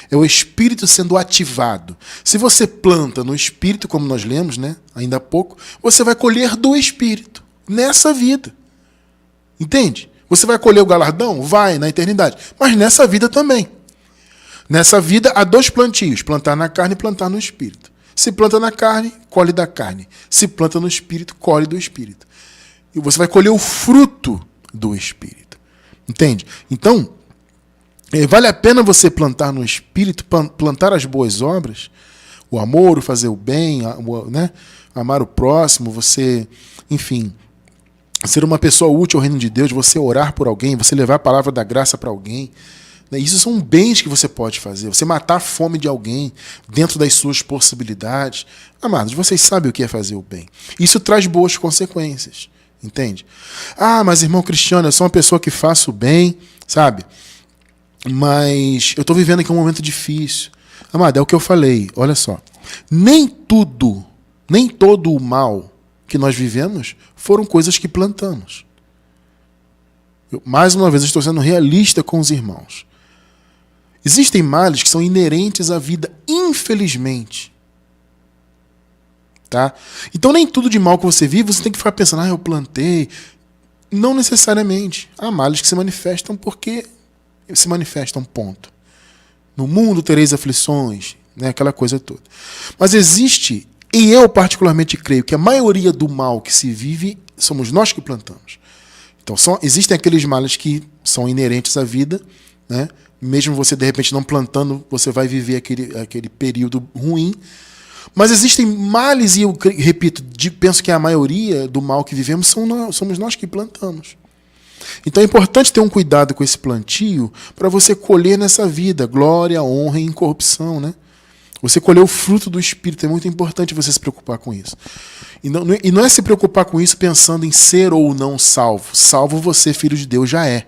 É o Espírito sendo ativado. Se você planta no Espírito, como nós lemos, né, ainda há pouco, você vai colher do Espírito nessa vida. Entende? Você vai colher o galardão? Vai, na eternidade. Mas nessa vida também. Nessa vida há dois plantios, plantar na carne e plantar no Espírito. Se planta na carne, colhe da carne. Se planta no Espírito, colhe do Espírito. E você vai colher o fruto do Espírito. Entende? Então, vale a pena você plantar no Espírito, plantar as boas obras, o amor, o fazer o bem, né? Amar o próximo, você, enfim, ser uma pessoa útil ao reino de Deus, você orar por alguém, você levar a palavra da graça para alguém. Isso são bens que você pode fazer. Você matar a fome de alguém dentro das suas possibilidades. Amados, vocês sabem o que é fazer o bem. Isso traz boas consequências. Entende? Ah, mas irmão Cristiano, eu sou uma pessoa que faço o bem, sabe? Mas eu estou vivendo aqui um momento difícil. Amado, é o que eu falei. Olha só. Nem todo o mal que nós vivemos foram coisas que plantamos. Mais uma vez, eu estou sendo realista com os irmãos. Existem males que são inerentes à vida, infelizmente. Tá? Então, nem tudo de mal que você vive, você tem que ficar pensando, eu plantei. Não necessariamente. Há males que se manifestam porque se manifestam, ponto. No mundo tereis aflições, né? Aquela coisa toda. Mas existe, e eu particularmente creio, que a maioria do mal que se vive, somos nós que plantamos. Então, existem aqueles males que são inerentes à vida, né? Mesmo você, de repente, não plantando, você vai viver aquele período ruim. Mas existem males, e eu repito, penso que a maioria do mal que vivemos somos nós que plantamos. Então é importante ter um cuidado com esse plantio para você colher nessa vida glória, honra e incorrupção, né? Você colher o fruto do Espírito, é muito importante você se preocupar com isso. E não é se preocupar com isso pensando em ser ou não salvo. Salvo você, filho de Deus, já é.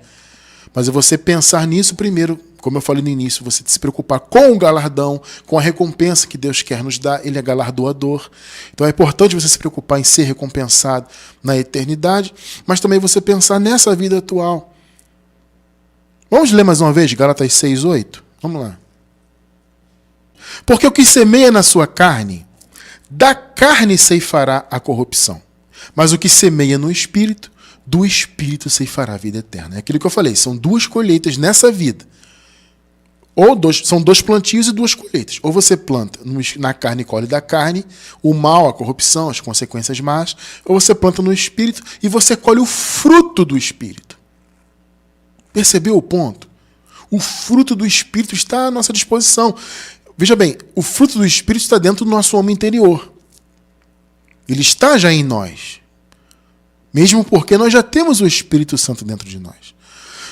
Mas é você pensar nisso primeiro, como eu falei no início, você se preocupar com o galardão, com a recompensa que Deus quer nos dar, Ele é galardoador. Então é importante você se preocupar em ser recompensado na eternidade, mas também você pensar nessa vida atual. Vamos ler mais uma vez Gálatas 6:8? Vamos lá. Porque o que semeia na sua carne, da carne ceifará a corrupção. Mas o que semeia no Espírito, do Espírito ceifará a vida eterna. É aquilo que eu falei, são duas colheitas nessa vida. São dois plantios e duas colheitas. Ou você planta na carne e colhe da carne, o mal, a corrupção, as consequências más, ou você planta no Espírito e você colhe o fruto do Espírito. Percebeu o ponto? O fruto do Espírito está à nossa disposição. Veja bem, o fruto do Espírito está dentro do nosso homem interior. Ele está já em nós. Mesmo porque nós já temos o Espírito Santo dentro de nós.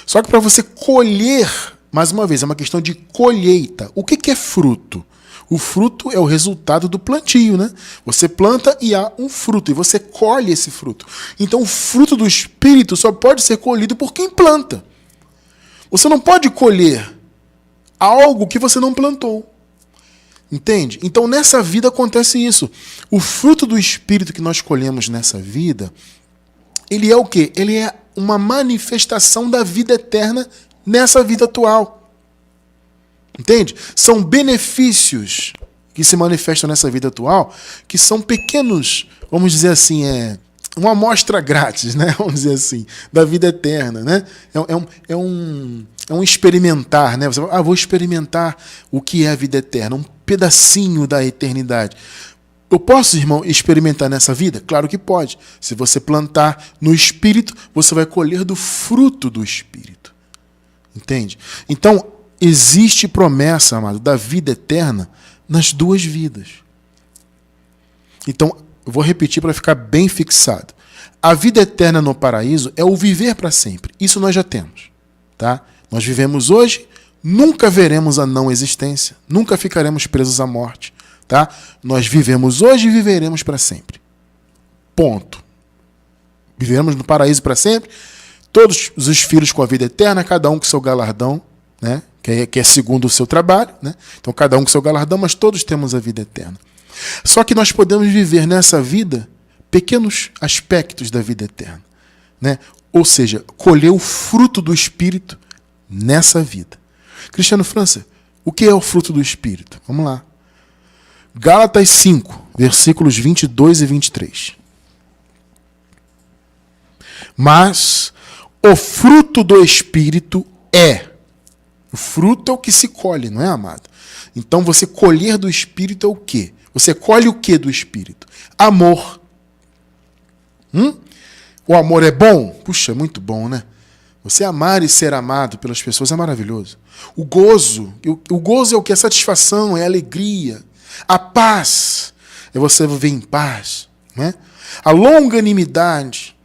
Só que para você colher, mais uma vez, é uma questão de colheita. O que é fruto? O fruto é o resultado do plantio, né? Você planta e há um fruto, e você colhe esse fruto. Então o fruto do Espírito só pode ser colhido por quem planta. Você não pode colher algo que você não plantou. Entende? Então nessa vida acontece isso. O fruto do Espírito que nós colhemos nessa vida, ele é o quê? Ele é uma manifestação da vida eterna nessa vida atual. Entende? São benefícios que se manifestam nessa vida atual, que são pequenos, vamos dizer assim, uma amostra grátis, né? Vamos dizer assim, da vida eterna, né? É um experimentar, né? Você fala, vou experimentar o que é a vida eterna, um pedacinho da eternidade. Eu posso, irmão, experimentar nessa vida? Claro que pode. Se você plantar no Espírito, você vai colher do fruto do Espírito. Entende? Então, existe promessa, amado, da vida eterna nas duas vidas. Então, eu vou repetir para ficar bem fixado. A vida eterna no paraíso é o viver para sempre. Isso nós já temos. Tá? Nós vivemos hoje, nunca veremos a não existência, nunca ficaremos presos à morte. Tá? Nós vivemos hoje e viveremos para sempre. Ponto. Viveremos no paraíso para sempre. Todos os filhos com a vida eterna, cada um com seu galardão, né? que é segundo o seu trabalho. Né? Então, cada um com seu galardão, mas todos temos a vida eterna. Só que nós podemos viver nessa vida pequenos aspectos da vida eterna. Né? Ou seja, colher o fruto do Espírito nessa vida. Cristiano França, o que é o fruto do Espírito? Vamos lá. Gálatas 5, versículos 22 e 23. Mas o fruto do Espírito é. O fruto é o que se colhe, não é, amado? Então você colher do Espírito é o quê? Você colhe o que do Espírito? Amor. O amor é bom? Puxa, muito bom, né? Você amar e ser amado pelas pessoas é maravilhoso. O gozo é o que? A satisfação, é a alegria. A paz é você viver em paz. Né? A longanimidade,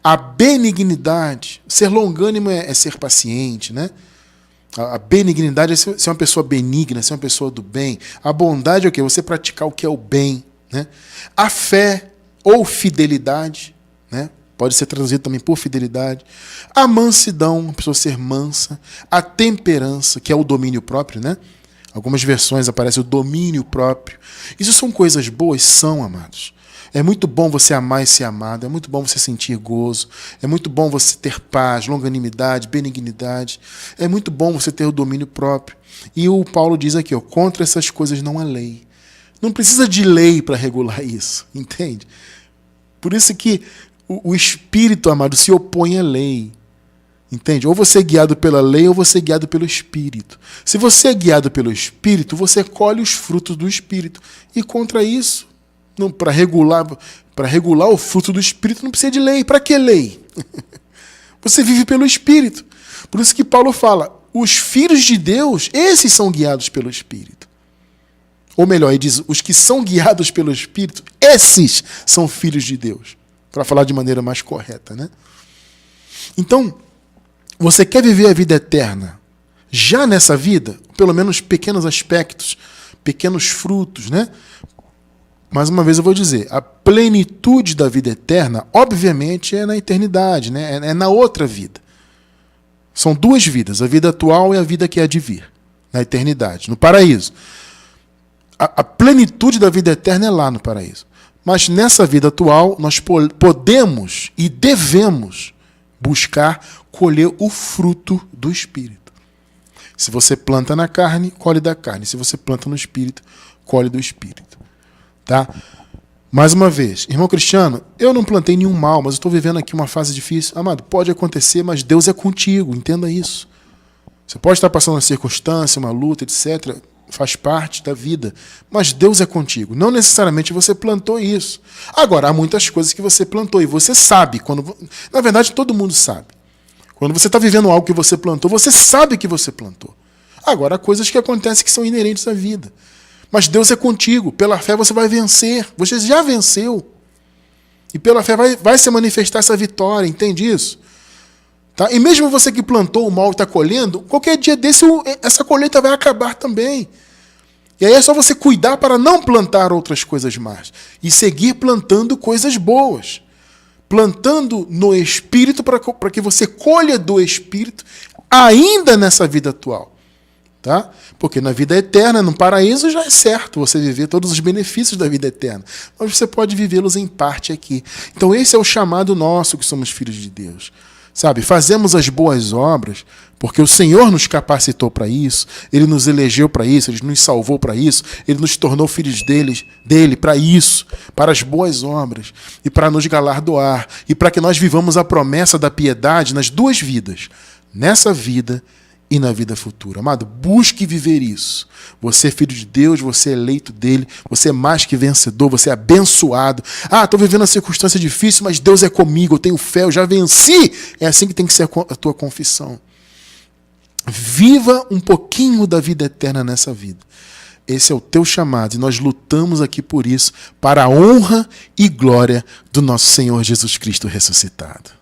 a benignidade. Ser longânimo é ser paciente. Né? A benignidade é ser uma pessoa benigna, ser uma pessoa do bem. A bondade é o quê? Você praticar o que é o bem. Né? A fé ou fidelidade, né? Pode ser traduzido também por fidelidade. A mansidão, a pessoa ser mansa. A temperança, que é o domínio próprio, né? Algumas versões aparece o domínio próprio. Isso são coisas boas? São, amados. É muito bom você amar e ser amado. É muito bom você sentir gozo. É muito bom você ter paz, longanimidade, benignidade. É muito bom você ter o domínio próprio. E o Paulo diz aqui, contra essas coisas não há lei. Não precisa de lei para regular isso, entende? Por isso que o Espírito, amado, se opõe à lei. Entende? Ou você é guiado pela lei ou você é guiado pelo Espírito. Se você é guiado pelo Espírito, você colhe os frutos do Espírito. E contra isso, para regular o fruto do Espírito, não precisa de lei. Para que lei? Você vive pelo Espírito. Por isso que Paulo fala, os filhos de Deus, esses são guiados pelo Espírito. Ou melhor, ele diz, os que são guiados pelo Espírito, esses são filhos de Deus. Para falar de maneira mais correta, né? Então, você quer viver a vida eterna já nessa vida? Pelo menos pequenos aspectos, pequenos frutos, né? Mais uma vez eu vou dizer, a plenitude da vida eterna, obviamente, é na eternidade, né? É na outra vida. São duas vidas, a vida atual e a vida que há de vir, na eternidade, no paraíso. A plenitude da vida eterna é lá no paraíso. Mas nessa vida atual, nós podemos e devemos buscar colher o fruto do Espírito. Se você planta na carne, colhe da carne. Se você planta no Espírito, colhe do Espírito. Tá? Mais uma vez, irmão Cristiano, eu não plantei nenhum mal, mas eu estou vivendo aqui uma fase difícil. Amado, pode acontecer, mas Deus é contigo, entenda isso. Você pode estar passando uma circunstância, uma luta, etc., faz parte da vida, mas Deus é contigo. Não necessariamente você plantou isso. Agora, há muitas coisas que você plantou e você sabe. Na verdade, todo mundo sabe. Quando você está vivendo algo que você plantou, você sabe que você plantou. Agora, há coisas que acontecem que são inerentes à vida. Mas Deus é contigo. Pela fé você vai vencer. Você já venceu. E pela fé vai se manifestar essa vitória. Entende isso? Tá? E mesmo você que plantou o mal e está colhendo, qualquer dia desse essa colheita vai acabar também. E aí é só você cuidar para não plantar outras coisas más e seguir plantando coisas boas. Plantando no Espírito para que você colha do Espírito ainda nessa vida atual. Tá? Porque na vida eterna, no paraíso, já é certo você viver todos os benefícios da vida eterna. Mas você pode vivê-los em parte aqui. Então esse é o chamado nosso, que somos filhos de Deus. Sabe, fazemos as boas obras porque o Senhor nos capacitou para isso, Ele nos elegeu para isso, Ele nos salvou para isso, Ele nos tornou filhos dele para isso, para as boas obras e para nos galardoar e para que nós vivamos a promessa da piedade nas duas vidas, nessa vida e na vida futura. Amado, busque viver isso. Você é filho de Deus, você é eleito dele, você é mais que vencedor, você é abençoado. Estou vivendo uma circunstância difícil, mas Deus é comigo, eu tenho fé, eu já venci. É assim que tem que ser a tua confissão. Viva um pouquinho da vida eterna nessa vida. Esse é o teu chamado e nós lutamos aqui por isso, para a honra e glória do nosso Senhor Jesus Cristo ressuscitado.